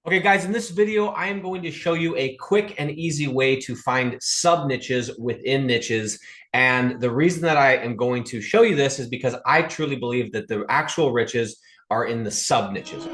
Okay, guys, in this video, I am going to show you a quick and easy way to find sub niches within niches. And the reason that I am going to show you this is because I truly believe that the actual riches are in the sub niches.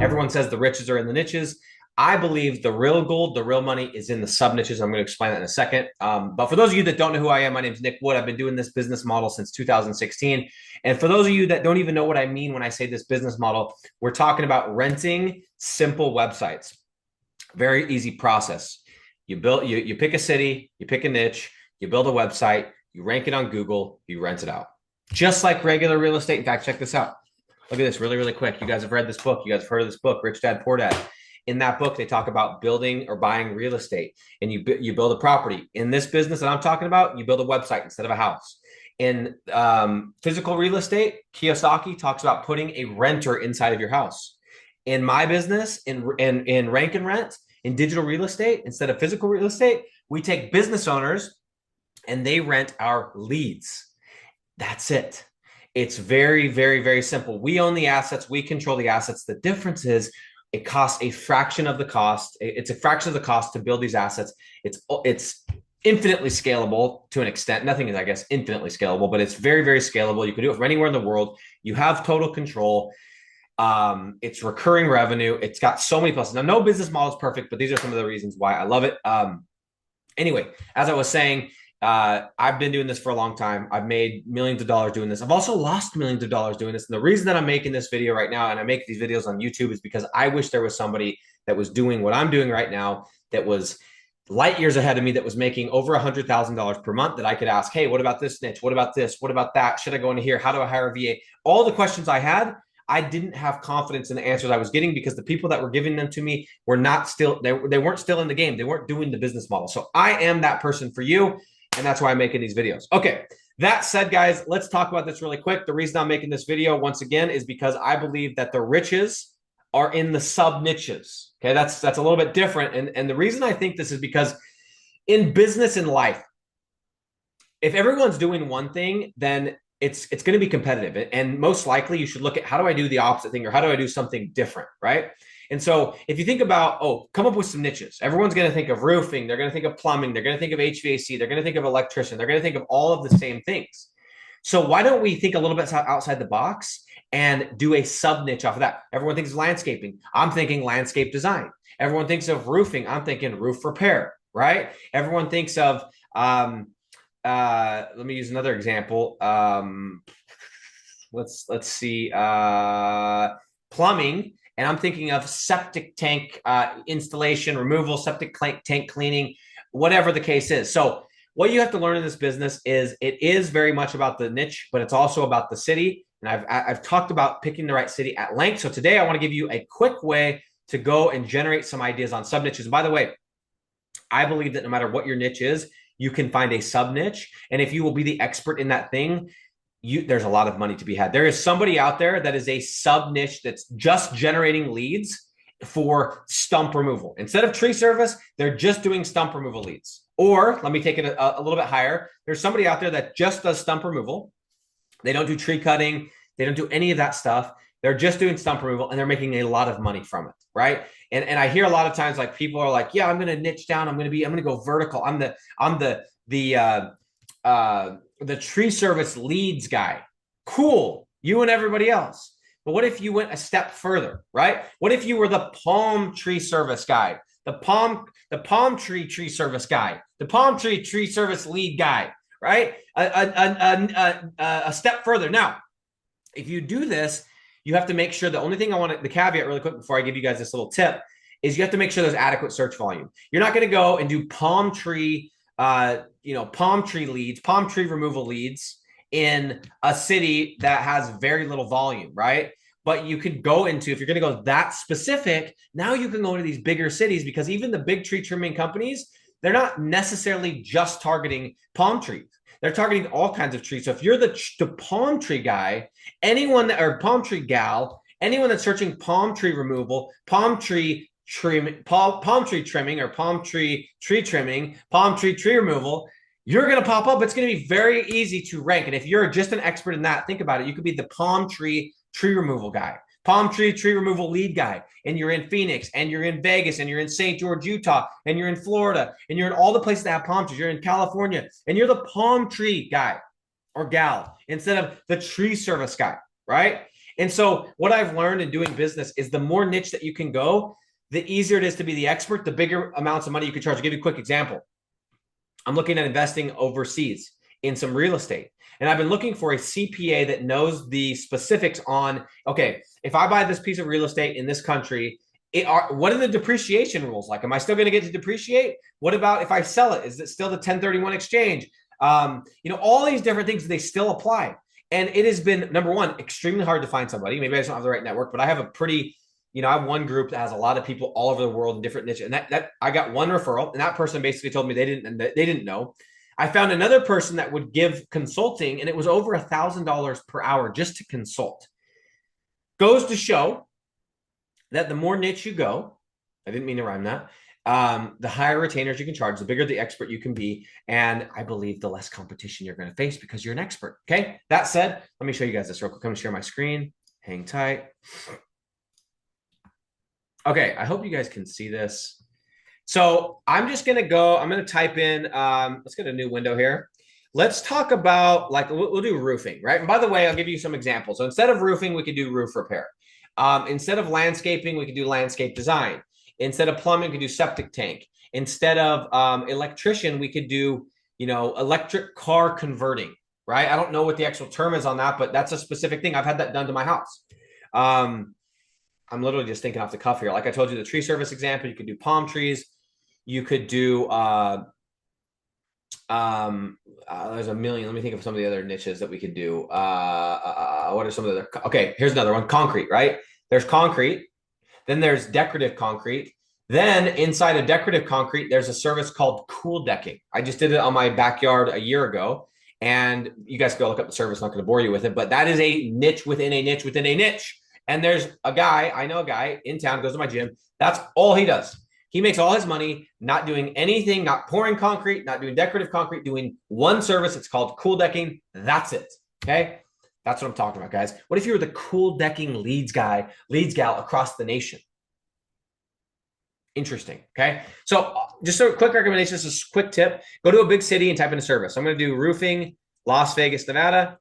Everyone says the riches are in the niches. I believe the real gold, the real money is in the sub niches. I'm going to explain that in a second. But for those of you that don't know who I am, my name is Nick Wood. I've been doing this business model since 2016. And for those of you that don't even know what I mean when I say this business model, we're talking about renting simple websites. Very easy process. You pick a city, you pick a niche, you build a website, you rank it on Google, you rent it out. Just like regular real estate. In fact, check this out. Look at this really, really quick. You guys have read this book. You guys have heard of this book, Rich Dad, Poor Dad. In that book, they talk about building or buying real estate, and you build a property. In this business that I'm talking about, you build a website instead of a house. In physical real estate, Kiyosaki talks about putting a renter inside of your house. In my business, in Rank and Rent, in digital real estate, instead of physical real estate, we take business owners and they rent our leads. That's it. It's very, very, very simple. We own the assets. We control the assets. The difference is it costs a fraction of the cost. It's a fraction of the cost to build these assets. It's infinitely scalable to an extent. Nothing is, I guess, infinitely scalable, but it's very, very scalable. You can do it from anywhere in the world. You have total control. It's recurring revenue. It's got so many pluses. Now, no business model is perfect, but these are some of the reasons why I love it. Anyway, as I was saying, I've been doing this for a long time. I've made millions of dollars doing this. I've also lost millions of dollars doing this. And the reason that I'm making this video right now, and I make these videos on YouTube, is because I wish there was somebody that was doing what I'm doing right now, that was light years ahead of me, that was making over $100,000 per month, that I could ask, hey, what about this niche? What about this? What about that? Should I go into here? How do I hire a VA? All the questions I had, I didn't have confidence in the answers I was getting because the people that were giving them to me were not still, they weren't still in the game. They weren't doing the business model. So I am that person for you. And that's why I'm making these videos. Okay, that said, guys, let's talk about this really quick. The reason I'm making this video, once again, is because I believe that the riches are in the sub niches. Okay, that's a little bit different. And the reason I think this is because in business and life, if everyone's doing one thing, then it's going to be competitive. And most likely you should look at, how do I do the opposite thing, or how do I do something different, right? And so if you think about, come up with some niches. Everyone's going to think of roofing. They're going to think of plumbing. They're going to think of HVAC. They're going to think of electrician. They're going to think of all of the same things. So why don't we think a little bit outside the box and do a sub niche off of that? Everyone thinks of landscaping. I'm thinking landscape design. Everyone thinks of roofing. I'm thinking roof repair, right? Everyone thinks of, let me use another example. Let's see, plumbing. And I'm thinking of septic tank installation, removal, septic tank cleaning, whatever the case is. So what you have to learn in this business is it is very much about the niche, but it's also about the city. And I've talked about picking the right city at length. So today I want to give you a quick way to go and generate some ideas on sub niches. And by the way, I believe that no matter what your niche is, you can find a sub niche. And if you will be the expert in that thing, there's a lot of money to be had. There is somebody out there that is a sub niche that's just generating leads for stump removal. Instead of tree service, they're just doing stump removal leads. Or let me take it a little bit higher. There's somebody out there that just does stump removal. They don't do tree cutting. They don't do any of that stuff. They're just doing stump removal, and they're making a lot of money from it, right? And I hear a lot of times, like, people are like, yeah, I'm going to niche down. I'm going to go vertical. I'm the tree service leads guy. Cool. You and everybody else. But what if you went a step further, right? What if you were the palm tree service guy, the palm tree service guy, the palm tree service lead guy, right? A step further. Now, if you do this, you have to make sure, the only thing the caveat really quick before I give you guys this little tip, is you have to make sure there's adequate search volume. You're not going to go and do palm tree leads, palm tree removal leads in a city that has very little volume, right? But you could go into, if you're going to go that specific, now you can go into these bigger cities, because even the big tree trimming companies, they're not necessarily just targeting palm trees. They're targeting all kinds of trees. So if you're the palm tree guy, or palm tree gal, anyone that's searching palm tree removal, palm tree trimming, or palm tree tree trimming, palm tree tree removal, you're going to pop up. It's going to be very easy to rank. And if you're just an expert in that, think about it. You could be the palm tree removal guy, palm tree removal lead guy. And you're in Phoenix, and you're in Vegas, and you're in St. George, Utah, and you're in Florida, and you're in all the places that have palm trees. You're in California, and you're the palm tree guy or gal instead of the tree service guy, right? And so what I've learned in doing business is the more niche that you can go, the easier it is to be the expert, the bigger amounts of money you can charge. I'll give you a quick example. I'm looking at investing overseas in some real estate. And I've been looking for a CPA that knows the specifics on, okay, if I buy this piece of real estate in this country, what are the depreciation rules like? Am I still going to get to depreciate? What about if I sell it? Is it still the 1031 exchange? All these different things, they still apply. And it has been, number one, extremely hard to find somebody. Maybe I just don't have the right network, but I have a pretty, I have one group that has a lot of people all over the world in different niches. And that I got one referral, and that person basically told me they didn't know. I found another person that would give consulting, and it was over $1,000 per hour just to consult. Goes to show that the more niche you go, I didn't mean to rhyme that, the higher retainers you can charge, the bigger the expert you can be. And I believe the less competition you're going to face because you're an expert. Okay. That said, let me show you guys this real quick. I'm going to share my screen. Hang tight. Okay. I hope you guys can see this. So I'm just going to go, I'm going to type in, let's get a new window here. Let's talk about, like, we'll do roofing, right? And by the way, I'll give you some examples. So instead of roofing, we could do roof repair. Instead of landscaping, we could do landscape design. Instead of plumbing, we could do septic tank. Instead of electrician, we could do, electric car converting, right? I don't know what the actual term is on that, but that's a specific thing. I've had that done to my house. I'm literally just thinking off the cuff here. Like I told you, the tree service example, you could do palm trees. You could do, there's a million. Let me think of some of the other niches that we could do. What are some of the other? Okay, here's another one. Concrete, right? There's concrete. Then there's decorative concrete. Then inside of decorative concrete, there's a service called cool decking. I just did it on my backyard a year ago. And you guys go look up the service. I'm not going to bore you with it, but that is a niche within a niche within a niche. And there's a guy, I know a guy in town, goes to my gym. That's all he does. He makes all his money not doing anything, not pouring concrete, not doing decorative concrete, doing one service. It's called cool decking. That's it. Okay. That's what I'm talking about, guys. What if you were the cool decking leads guy, leads gal across the nation? Interesting. Okay. So just a quick recommendation. This is a quick tip. Go to a big city and type in a service. I'm going to do roofing, Las Vegas, Nevada.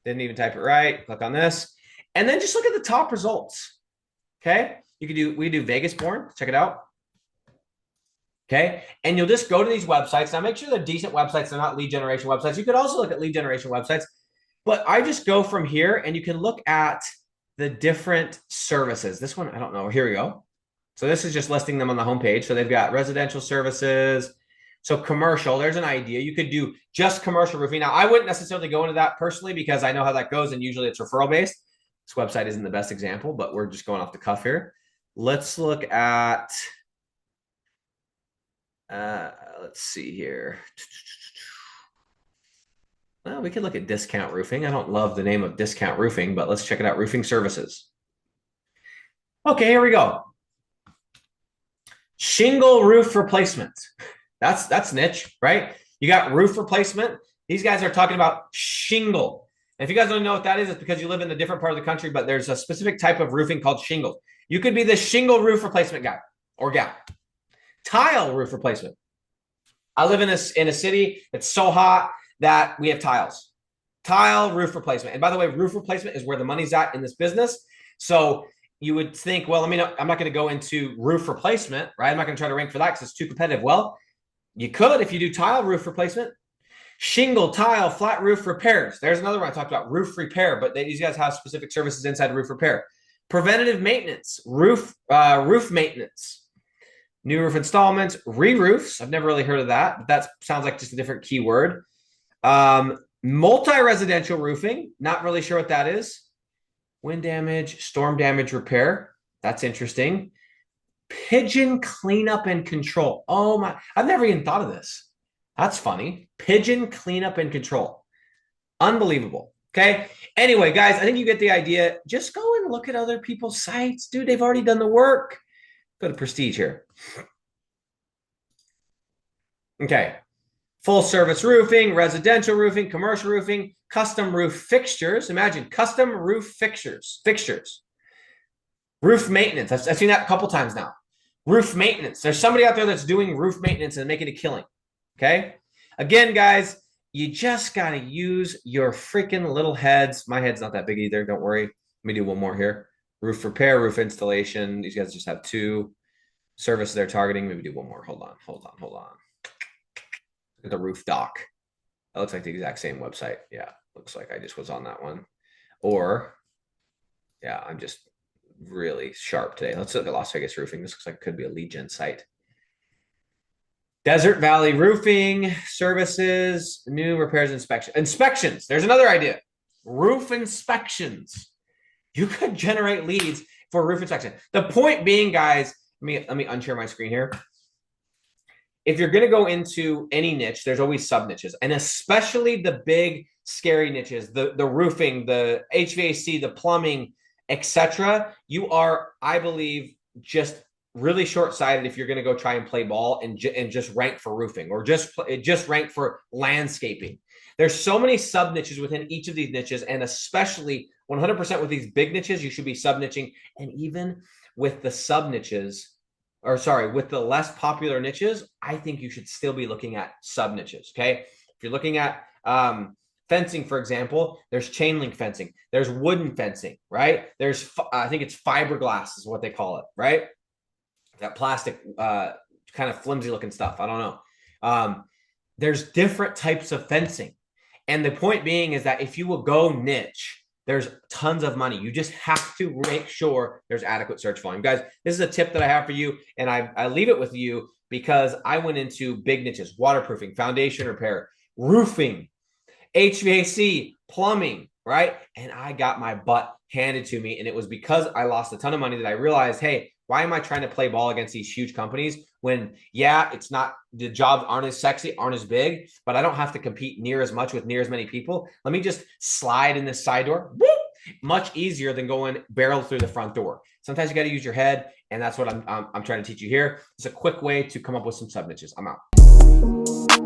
Didn't even type it right. Click on this. And then just look at the top results. Okay. We do Vegas born. Check it out. Okay. And you'll just go to these websites. Now make sure they're decent websites. They're not lead generation websites. You could also look at lead generation websites, but I just go from here and you can look at the different services. This one, I don't know. Here we go. So this is just listing them on the homepage. So they've got residential services. So commercial, there's an idea. You could do just commercial roofing. Now I wouldn't necessarily go into that personally because I know how that goes. And usually it's referral based. This website isn't the best example, but we're just going off the cuff here. Let's look at, let's see here. Well, we could look at Discount Roofing. I don't love the name of Discount Roofing, but let's check it out. Roofing services. Okay, here we go. Shingle roof replacement. That's niche, right? You got roof replacement. These guys are talking about shingle. And if you guys don't know what that is, it's because you live in a different part of the country, but there's a specific type of roofing called shingles. You could be the shingle roof replacement guy or gal. Tile roof replacement. I live in a city that's so hot that we have tiles. Tile roof replacement. And by the way, roof replacement is where the money's at in this business. So you would think, well, I'm not going to go into roof replacement, right? I'm not going to try to rank for that because it's too competitive. Well, you could if you do tile roof replacement. Shingle, tile, flat roof repairs. There's another one I talked about, roof repair, but these guys have specific services inside roof repair. Preventative maintenance, roof maintenance, new roof installments, re-roofs. I've never really heard of that, but that sounds like just a different keyword. Multi-residential roofing, not really sure what that is. Wind damage, storm damage repair. That's interesting. Pigeon cleanup and control. Oh my, I've never even thought of this. That's funny. Pigeon cleanup and control. Unbelievable. Okay. Anyway, guys, I think you get the idea. Just go and look at other people's sites. Dude, they've already done the work. Go to Prestige here. Okay. full service roofing, residential roofing, commercial roofing, custom roof fixtures. Imagine custom roof fixtures, roof maintenance. I've seen that a couple times now. Roof maintenance. There's somebody out there that's doing roof maintenance and making a killing. Okay. Again, guys, you just got to use your freaking little heads. My head's not that big either. Don't worry. Let me do one more here. Roof repair, roof installation. These guys just have 2 services they're targeting. Maybe do one more. Hold on. Look at the roof doc. That looks like the exact same website. Yeah. Looks like I just was on that one. Or, yeah, I'm just really sharp today. Let's look at Las Vegas roofing. This looks like it could be a lead gen site. Desert Valley Roofing Services, new repairs inspections. There's another idea. Roof inspections. You could generate leads for roof inspection. The point being, guys, let me unshare my screen here. If you're going to go into any niche, there's always sub niches, and especially the big scary niches, the roofing, the HVAC, the plumbing, etc. You are, I believe, just really short-sighted if you're going to go try and play ball and just rank for roofing or just rank for landscaping. There's so many sub niches within each of these niches, and especially 100% with these big niches, you should be sub niching. And even with the sub niches, or sorry, with the less popular niches, I think you should still be looking at sub niches. Okay, if you're looking at fencing, for example, there's chain link fencing, there's wooden fencing, right? There's I think it's fiberglass is what they call it, right? That plastic, kind of flimsy looking stuff. I don't know. There's different types of fencing. And the point being is that if you will go niche, there's tons of money. You just have to make sure there's adequate search volume. Guys, this is a tip that I have for you. And I leave it with you because I went into big niches: waterproofing, foundation repair, roofing, HVAC, plumbing, right? And I got my butt handed to me. And it was because I lost a ton of money that I realized, hey, why am I trying to play ball against these huge companies when, yeah, it's not, the jobs aren't as sexy, aren't as big, but I don't have to compete near as much with near as many people. Let me just slide in this side door. Woo! Much easier than going barrel through the front door. Sometimes you got to use your head, and that's what I'm trying to teach you here. It's a quick way to come up with some sub niches. I'm out.